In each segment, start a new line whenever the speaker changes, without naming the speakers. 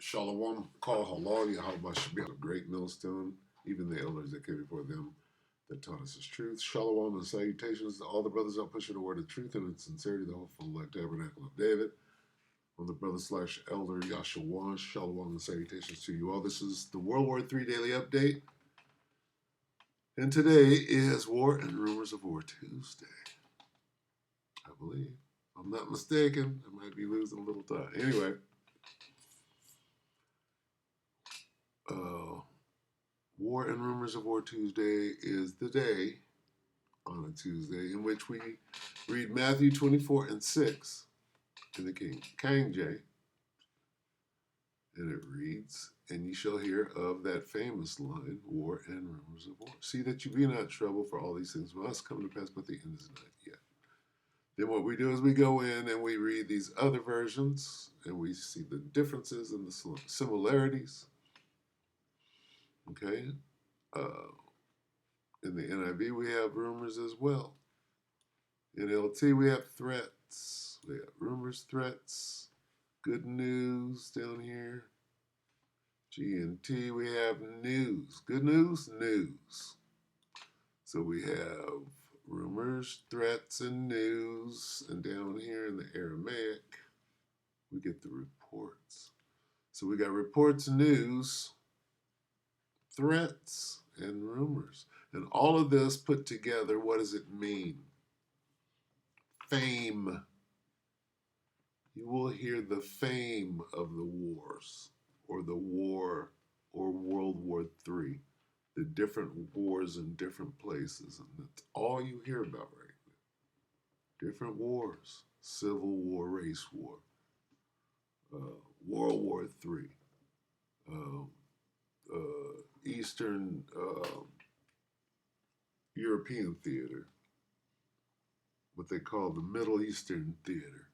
Shalom, call halal, Yahweh Shabbat, a great millstone, even the elders that came before them that taught us his truth. Shalom and salutations to all the brothers out pushing the word of truth and in sincerity, the hopeful tabernacle of David. On the brother slash elder Yahshua, shalom and salutations to you all. This is the WW3 Daily Update. And today is War and Rumors of War Tuesday. I believe. If I'm not mistaken. I might be losing a little time. Anyway. War and Rumors of War Tuesday is the day on a Tuesday in which we read Matthew 24 and 6 in the King James. And it reads, "And ye shall hear of that famous line, war and rumors of war. See that you be not troubled, for all these things must come to pass, but the end is not yet." Then what we do is we go in and we read these other versions, and we see the differences and the similarities. Okay? In the NIV, we have rumors as well. In LT, we have threats. We have rumors, threats, good news down here. GNT, we have news. Good news, news. So we have rumors, threats, and news. And down here in the Aramaic, we get the reports. So we got reports, news, threats, and rumors. And all of this put together, what does it mean? Fame. You will hear the fame of the wars, or the war, or World War III, the different wars in different places, and that's all you hear about right now. Different wars, Civil War, Race War, World War III, Eastern European theater, what they call the Middle Eastern theater,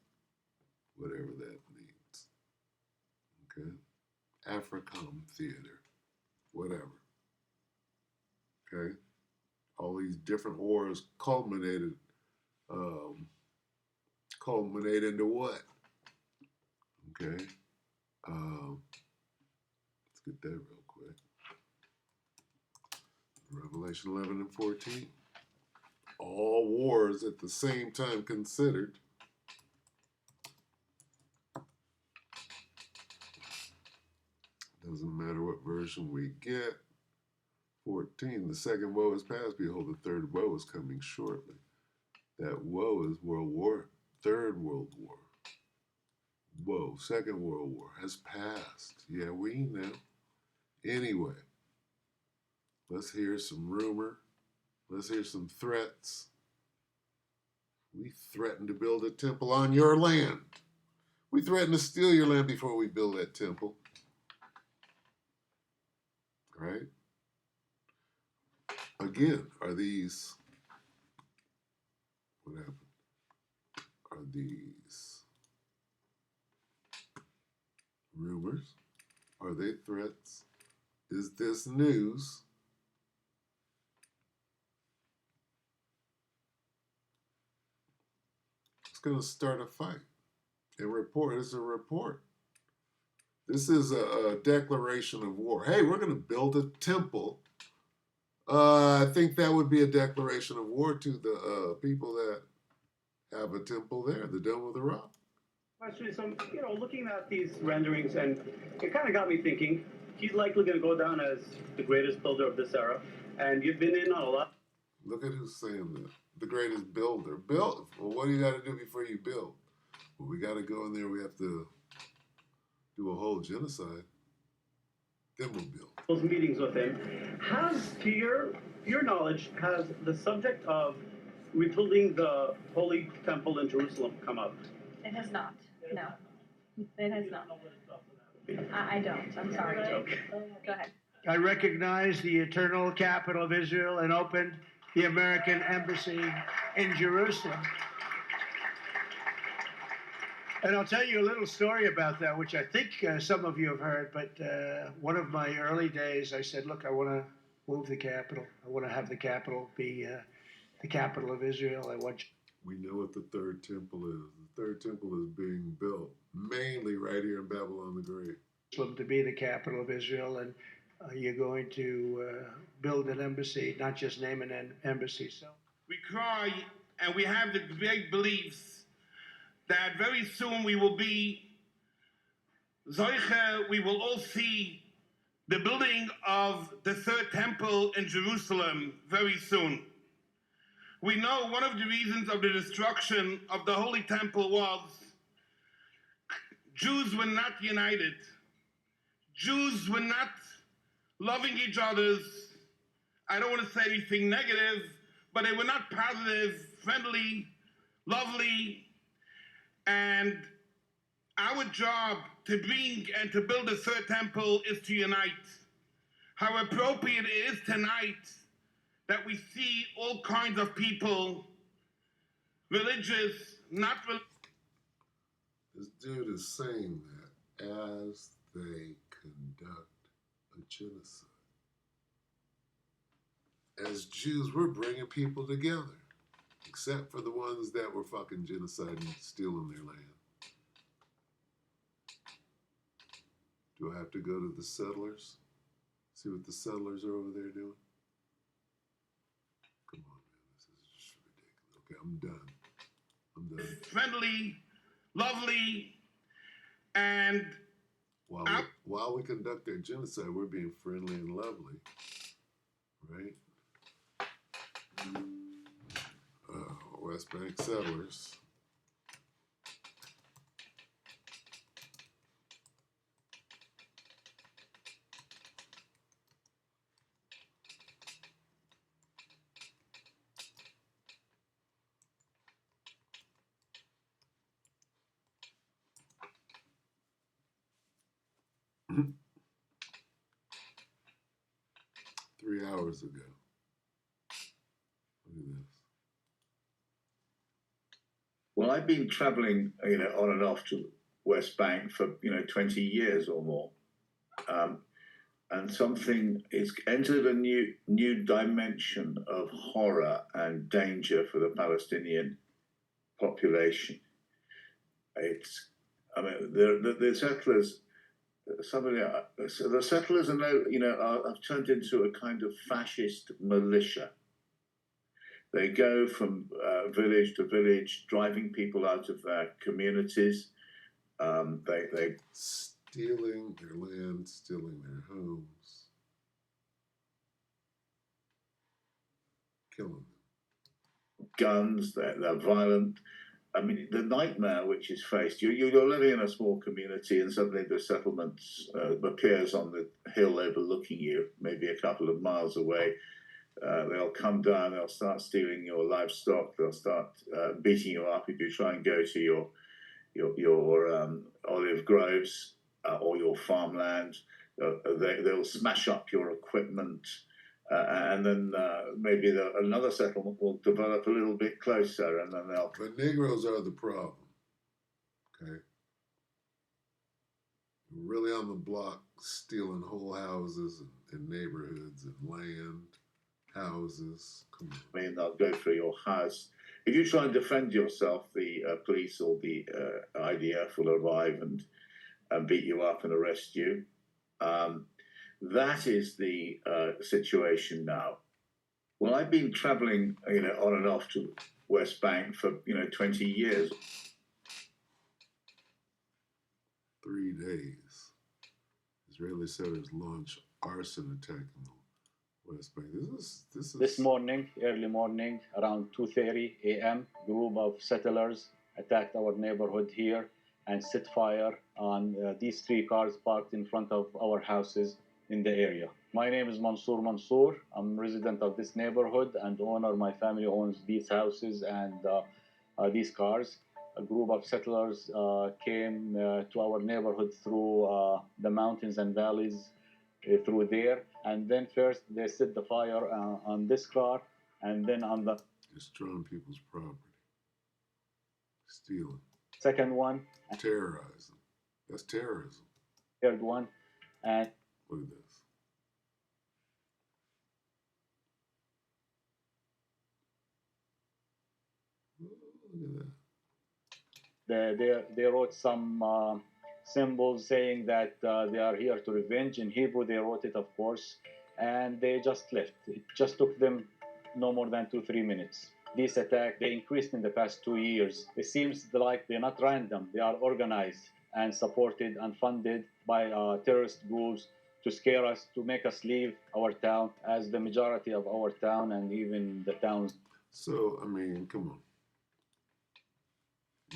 whatever that means. Okay? Africom theater, whatever. Okay? All these different wars culminate into what? Okay? Let's get that real quick. Revelation 11 and 14. All wars at the same time considered. Doesn't matter what version we get. 14. The second woe is past. Behold, the third woe is coming shortly. That woe is World War, Third World War. Whoa, Second World War has passed. Yeah, we know. Anyway, let's hear some rumor. Let's hear some threats. We threatened to build a temple on your land. We threatened to steal your land before we build that temple. Right? Again, are these, what happened? Are these rumors? Are they threats? Is this news? It's going to start a fight. A report is a report. This is a declaration of war. Hey, we're going to build a temple. I think that would be a declaration of war to the people that have a temple there, the Dome of the Rock.
Actually, so, looking at these renderings, and it kind of got me thinking, he's likely going to go down as the greatest builder of this era, and you've been in on a lot.
Look at who's saying that. The greatest builder. Build. Well, what do you got to do before you build? Well, we got to go in there. We have to do a whole genocide. Then we'll build.
Those meetings with him. Has, to your knowledge, has the subject of rebuilding the Holy Temple in Jerusalem come up?
It has not. No, it has not. I don't. I'm sorry, Jake. Go ahead.
I recognize the eternal capital of Israel and opened the American embassy in Jerusalem. And I'll tell you a little story about that, which I think some of you have heard, but one of my early days, I said, look, I want to move the capital. I want to have the capital be the capital of Israel.
We know what the third temple is. The third temple is being built, mainly right here in Babylon the Great.
Jerusalem to be the capital of Israel, and you're going to build an embassy, not just name an embassy. So
we cry and we have the great beliefs that very soon we will be Zoiche, we will all see the building of the third temple in Jerusalem very soon. We know one of the reasons of the destruction of the Holy Temple was Jews were not united. Jews were not loving each other. I don't want to say anything negative, but they were not positive, friendly, lovely. And our job to bring and to build a third temple is to unite. How appropriate it is tonight that we see all kinds of people, religious, not religious.
This dude is saying that as they conduct a genocide. As Jews, we're bringing people together, except for the ones that were fucking genociding, stealing their land. Do I have to go to the settlers? See what the settlers are over there doing? Come on, man. This is just ridiculous. Okay, I'm done. I'm done.
Friendly, lovely, and
while we conduct their genocide, we're being friendly and lovely, right? West Bank settlers. Three hours ago. Look at this.
Well, I've been traveling, on and off to West Bank for, 20 years or more. And something is entered a new dimension of horror and danger for the Palestinian population. The settlers, the settlers have turned into a kind of fascist militia. They go from village to village, driving people out of their communities. They
stealing their land, stealing their homes, killing them.
Guns. They're violent. I mean, the nightmare which is faced. You're living in a small community, and suddenly the settlement appears on the hill overlooking you, maybe a couple of miles away. They'll come down, they'll start stealing your livestock, they'll start beating you up if you try and go to your olive groves or your farmland. They'll smash up your equipment, and then maybe another settlement will develop a little bit closer, and then they'll...
But Negroes are the problem, okay? Really on the block, stealing whole houses and neighborhoods and land. Houses. Come on.
I mean, they'll go through your house. If you try and defend yourself, the police or the IDF will arrive and beat you up and arrest you. That is the situation now. Well, I've been traveling, on and off to West Bank for, 20 years.
3 days. Israeli settlers launch arson attack in the West Bank.
This morning, early morning, around 2:30 a.m., group of settlers attacked our neighborhood here and set fire on these 3 cars parked in front of our houses in the area. My name is Mansour. I'm resident of this neighborhood and owner. My family owns these houses and these cars. A group of settlers came to our neighborhood through the mountains and valleys through there, and then first they set the fire on this car, and then on the
destroying people's property, stealing.
Second one,
terrorizing. That's terrorism.
Third one, and
look at this. Look at that.
They wrote some symbols saying that they are here to revenge. In Hebrew, they wrote it, of course, and they just left. It just took them no more than 2-3 minutes. These attacks, they increased in the past 2 years. It seems like they're not random. They are organized and supported and funded by terrorist groups to scare us, to make us leave our town, as the majority of our town and even the towns.
So, I mean, come on.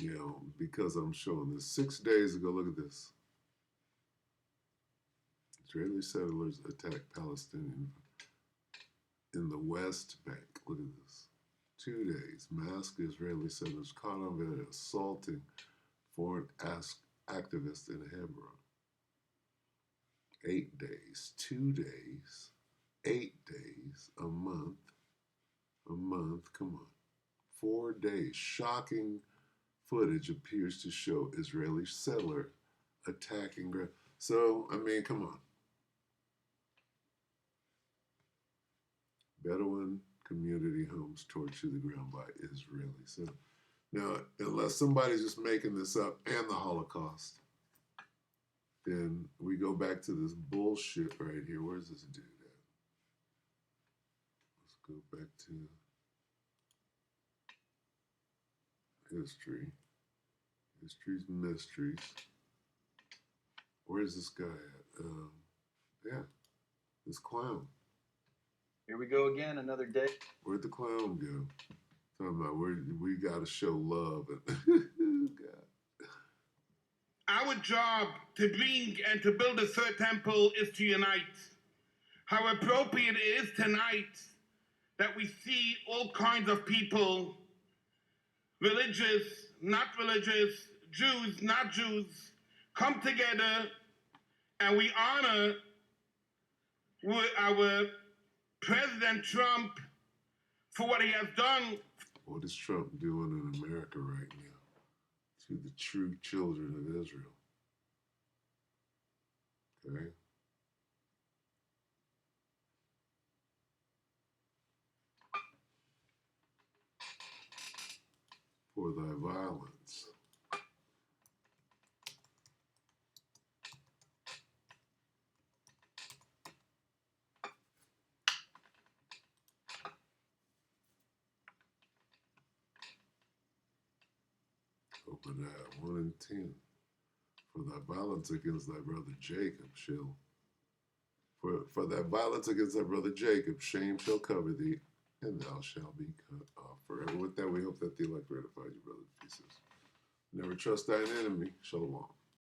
You know, because I'm showing this. 6 days ago, look at this. Israeli settlers attack Palestinians in the West Bank. Look at this. 2 days. Masked Israeli settlers caught on video assaulting foreign activists in Hebron. 8 days. 2 days. 8 days. A month. A month. Come on. 4 days. Shocking footage appears to show Israeli settler attacking. So, I mean, come on. Bedouin community homes torched to the ground by Israeli. So now, unless somebody's just making this up and the Holocaust, then we go back to this bullshit right here. Where's this dude at? Let's go back to history. History's mysteries. Where's this guy at? Yeah, this clown.
Here we go again, another day.
Where'd the clown go? Talking about we gotta show love. God.
Our job to bring and to build a third temple is to unite. How appropriate it is tonight that we see all kinds of people, religious, not religious, Jews, not Jews, come together and we honor our President Trump for what he has done.
What is Trump doing in America right now to the true children of Israel? Okay? For thy violence. Obadiah 1 and 10. For thy violence against thy brother Jacob shall. For thy violence against thy brother Jacob, shame shall cover thee, and thou shalt be cut off forever. With that, we hope that the elect ratifies you, brothers and sisters. Never trust thine enemy. Shalom.